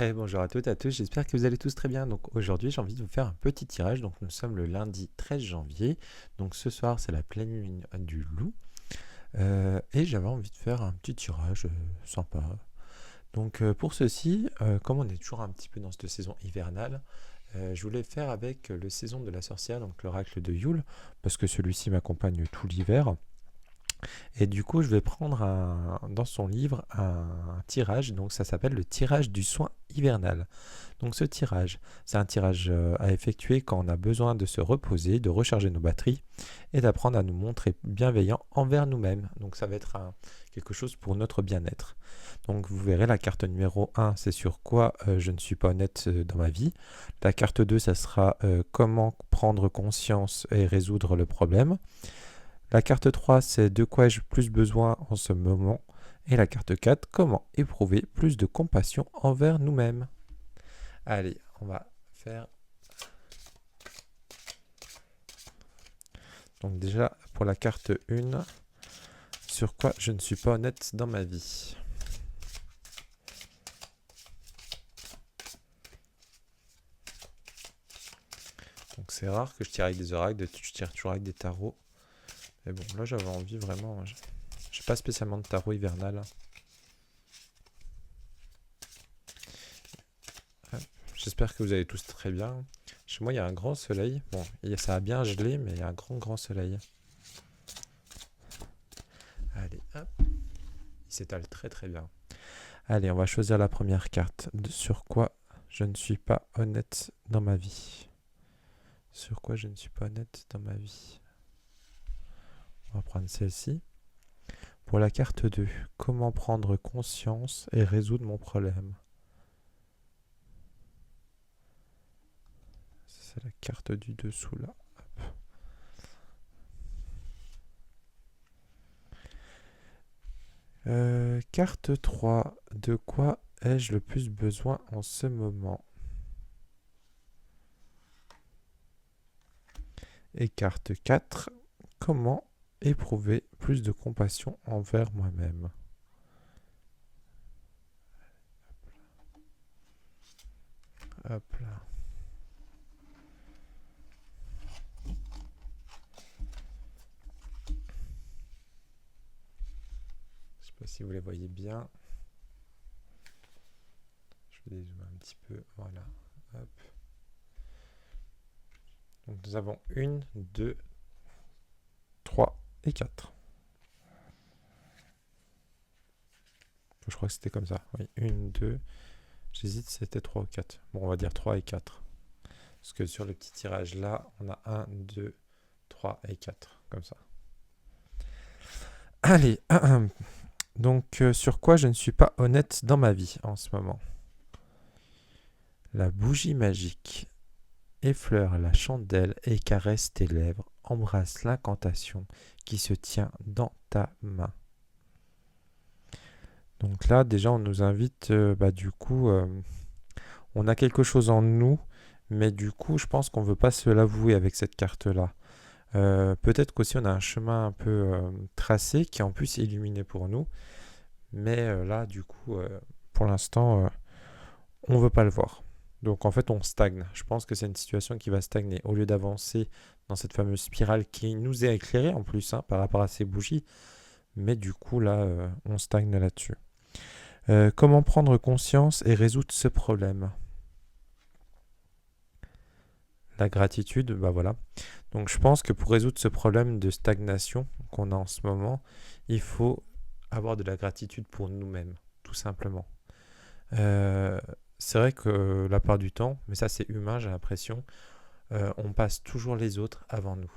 Hey, bonjour à toutes et à tous, j'espère que vous allez tous très bien. Donc aujourd'hui, j'ai envie de vous faire un petit tirage. Donc nous sommes le lundi 13 janvier. Donc ce soir, c'est la pleine lune du loup. Et j'avais envie de faire un petit tirage sympa. Donc pour ceci, comme on est toujours un petit peu dans cette saison hivernale, je voulais faire avec le saison de la sorcière, donc l'oracle de Yule, parce que celui-ci m'accompagne tout l'hiver. Et du coup, je vais prendre dans son livre un tirage, donc ça s'appelle le tirage du soin hivernal. Donc ce tirage, c'est un tirage à effectuer quand on a besoin de se reposer, de recharger nos batteries et d'apprendre à nous montrer bienveillants envers nous-mêmes. Donc ça va être quelque chose pour notre bien-être. Donc vous verrez la carte numéro 1, c'est sur quoi je ne suis pas honnête dans ma vie. La carte 2, ça sera comment prendre conscience et résoudre le problème. La carte 3, c'est de quoi ai-je plus besoin en ce moment. Et la carte 4, comment éprouver plus de compassion envers nous-mêmes. Allez, on va faire. Donc déjà, pour la carte 1, sur quoi je ne suis pas honnête dans ma vie. Donc c'est rare que je tire avec des oracles, je tire toujours avec des tarots. Mais bon, là j'avais envie vraiment. J'ai pas spécialement de tarot hivernal. J'espère que vous allez tous très bien. Chez moi, il y a un grand soleil. Bon, ça a bien gelé, mais il y a un grand soleil. Allez, hop. Il s'étale très bien. Allez, on va choisir la première carte. Sur quoi je ne suis pas honnête dans ma vie. Sur quoi je ne suis pas honnête dans ma vie. On va prendre celle-ci. Pour la carte 2, comment prendre conscience et résoudre mon problème. C'est la carte du dessous là. Carte 3, de quoi ai-je le plus besoin en ce moment? Et carte 4, comment éprouver plus de compassion envers moi-même. Hop là. Je sais pas si vous les voyez bien. Je vais dézoomer un petit peu. Voilà. Hop. Donc nous avons 1, 2, 3 et 4. Je crois que c'était comme ça. Oui, 1, 2. J'hésite si c'était 3 ou 4. Bon, on va dire 3 et 4. Parce que sur le petit tirage là, on a 1, 2, 3 et 4. Comme ça. Allez. Donc, sur quoi je ne suis pas honnête dans ma vie en ce moment. La bougie magique effleure la chandelle et caresse tes lèvres. Embrasse l'incantation qui se tient dans ta main. Donc là, déjà, on nous invite, du coup, on a quelque chose en nous, mais du coup, je pense qu'on ne veut pas se l'avouer avec cette carte-là. Peut-être qu'aussi on a un chemin un peu tracé qui est en plus illuminé pour nous, mais là, du coup, pour l'instant, on ne veut pas le voir. Donc en fait, on stagne. Je pense que c'est une situation qui va stagner. Au lieu d'avancer dans cette fameuse spirale qui nous est éclairée en plus par rapport à ces bougies, mais du coup, là, on stagne là-dessus. Comment prendre conscience et résoudre ce problème? La gratitude, bah voilà. Donc je pense que pour résoudre ce problème de stagnation qu'on a en ce moment, il faut avoir de la gratitude pour nous-mêmes, tout simplement. Euh, c'est vrai que la part du temps, mais ça c'est humain, j'ai l'impression, on passe toujours les autres avant nous.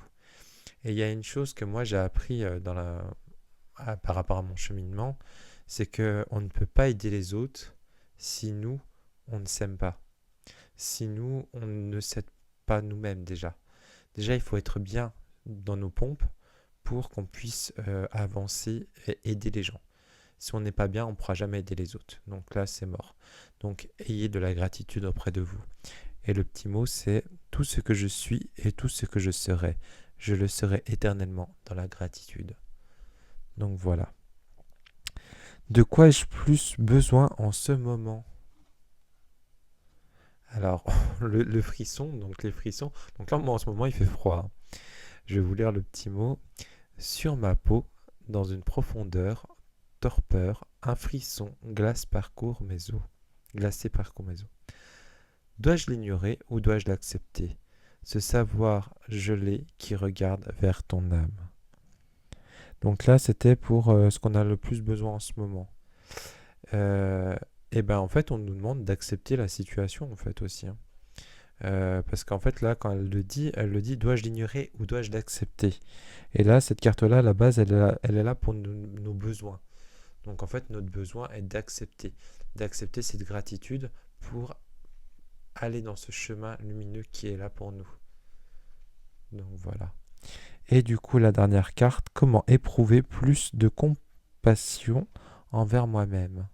Et il y a une chose que moi j'ai appris par rapport à mon cheminement, c'est qu'on ne peut pas aider les autres si nous, on ne s'aime pas. Si nous, on ne s'aide pas nous-mêmes déjà. Déjà, il faut être bien dans nos pompes pour qu'on puisse avancer et aider les gens. Si on n'est pas bien, on ne pourra jamais aider les autres. Donc là, c'est mort. Donc, ayez de la gratitude auprès de vous. Et le petit mot, c'est tout ce que je suis et tout ce que je serai. Je le serai éternellement dans la gratitude. Donc voilà. De quoi ai-je plus besoin en ce moment? Alors, le frisson, donc les frissons. Donc là, moi, en ce moment, il fait froid, hein. Je vais vous lire le petit mot. Sur ma peau, dans une profondeur, torpeur, un frisson glacé parcourt mes os. Dois-je l'ignorer ou dois-je l'accepter? Ce savoir gelé qui regarde vers ton âme. Donc là, c'était pour ce qu'on a le plus besoin en ce moment. Euh, et ben en fait, on nous demande d'accepter la situation en fait aussi, hein. Parce qu'en fait là, quand elle le dit, dois-je l'ignorer ou dois-je l'accepter? Et là, cette carte-là, à la base, elle est là pour nos besoins. Donc en fait, notre besoin est d'accepter cette gratitude pour aller dans ce chemin lumineux qui est là pour nous. Donc voilà. Et du coup, la dernière carte, comment éprouver plus de compassion envers moi-même?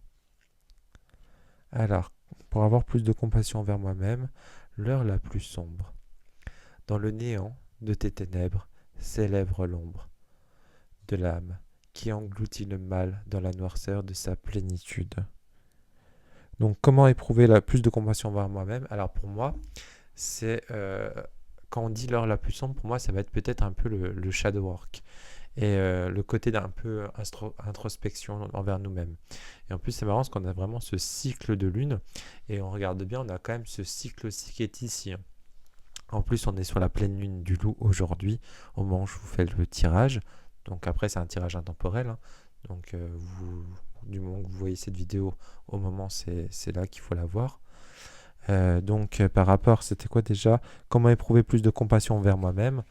Alors, pour avoir plus de compassion envers moi-même, l'heure la plus sombre. Dans le néant de tes ténèbres s'élève l'ombre de l'âme qui engloutit le mal dans la noirceur de sa plénitude. Donc, comment éprouver plus de compassion envers moi-même? Alors, pour moi, c'est quand on dit l'heure la plus sombre, pour moi, ça va être peut-être un peu le shadow work et le côté d'un peu introspection envers nous-mêmes. Et en plus, c'est marrant parce qu'on a vraiment ce cycle de lune et on regarde bien, on a quand même ce cycle aussi qui est ici, hein. En plus, on est sur la pleine lune du loup aujourd'hui, au moment où je vous fais le tirage. Donc après, c'est un tirage intemporel, hein. Donc du moment que vous voyez cette vidéo, au moment, c'est là qu'il faut la voir. Donc par rapport, c'était quoi déjà? Comment éprouver plus de compassion envers moi-même?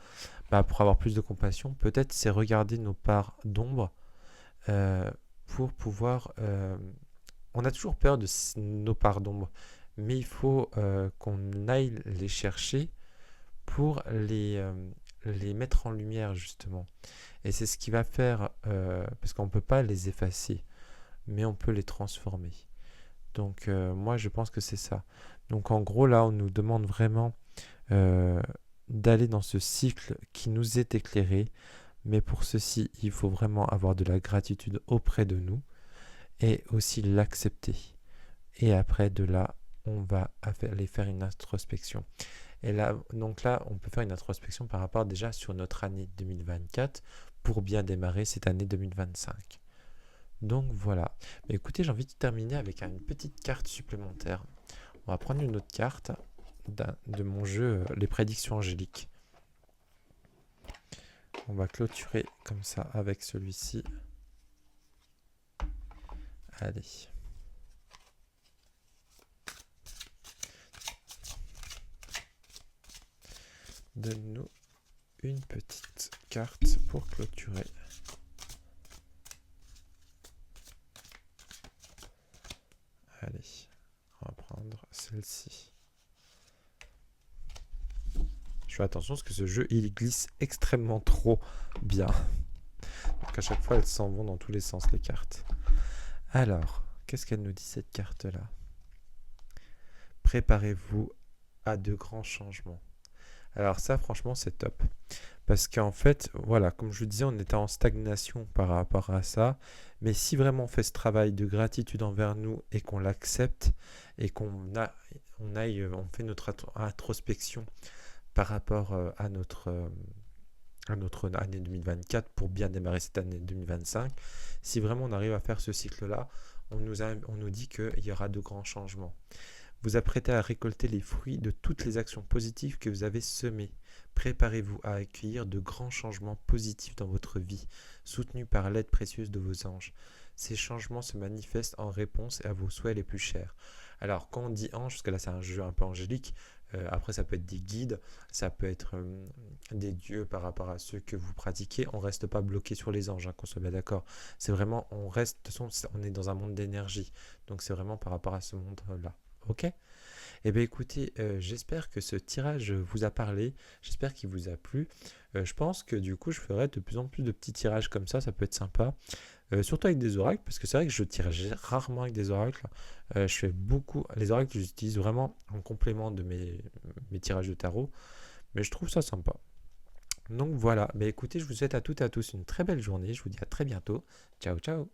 Bah, pour avoir plus de compassion, peut-être c'est regarder nos parts d'ombre euh, pour pouvoir... on a toujours peur de nos parts d'ombre, mais il faut qu'on aille les chercher pour les mettre en lumière justement. Et c'est ce qui va faire, parce qu'on ne peut pas les effacer, mais on peut les transformer. Donc moi je pense que c'est ça. Donc en gros là on nous demande vraiment euh, d'aller dans ce cycle qui nous est éclairé, mais pour ceci il faut vraiment avoir de la gratitude auprès de nous et aussi l'accepter. Et après de là on va aller faire une introspection. Et là, donc là, on peut faire une introspection par rapport déjà sur notre année 2024 pour bien démarrer cette année 2025. Donc voilà. Mais écoutez, j'ai envie de terminer avec une petite carte supplémentaire. On va prendre une autre carte de mon jeu, les prédictions angéliques. On va clôturer comme ça avec celui-ci. Allez. Donne-nous une petite carte pour clôturer. Allez, on va prendre celle-ci. Je fais attention parce que ce jeu, il glisse extrêmement trop bien. Donc à chaque fois, elles s'en vont dans tous les sens, les cartes. Alors, qu'est-ce qu'elle nous dit cette carte-là? Préparez-vous à de grands changements. Alors ça, franchement, c'est top. Parce qu'en fait, voilà, comme je vous disais, on était en stagnation par rapport à ça. Mais si vraiment on fait ce travail de gratitude envers nous et qu'on l'accepte et on fait notre introspection par rapport à notre année 2024 pour bien démarrer cette année 2025, si vraiment on arrive à faire ce cycle-là, on nous dit qu'il y aura de grands changements. Vous apprêtez à récolter les fruits de toutes les actions positives que vous avez semées. Préparez-vous à accueillir de grands changements positifs dans votre vie, soutenus par l'aide précieuse de vos anges. Ces changements se manifestent en réponse à vos souhaits les plus chers. Alors, quand on dit ange, parce que là c'est un jeu un peu angélique, après ça peut être des guides, ça peut être des dieux par rapport à ceux que vous pratiquez. On ne reste pas bloqué sur les anges, hein, qu'on soit bien d'accord. C'est vraiment, on reste, de toute façon, on est dans un monde d'énergie. Donc c'est vraiment par rapport à ce monde-là. Ok? Eh bien écoutez, j'espère que ce tirage vous a parlé, j'espère qu'il vous a plu. Je pense que du coup je ferai de plus en plus de petits tirages comme ça peut être sympa. Surtout avec des oracles, parce que c'est vrai que je tire rarement avec des oracles. Je fais beaucoup, les oracles j'utilise vraiment en complément de mes tirages de tarot, mais je trouve ça sympa. Donc voilà, mais écoutez, je vous souhaite à toutes et à tous une très belle journée, je vous dis à très bientôt. Ciao ciao.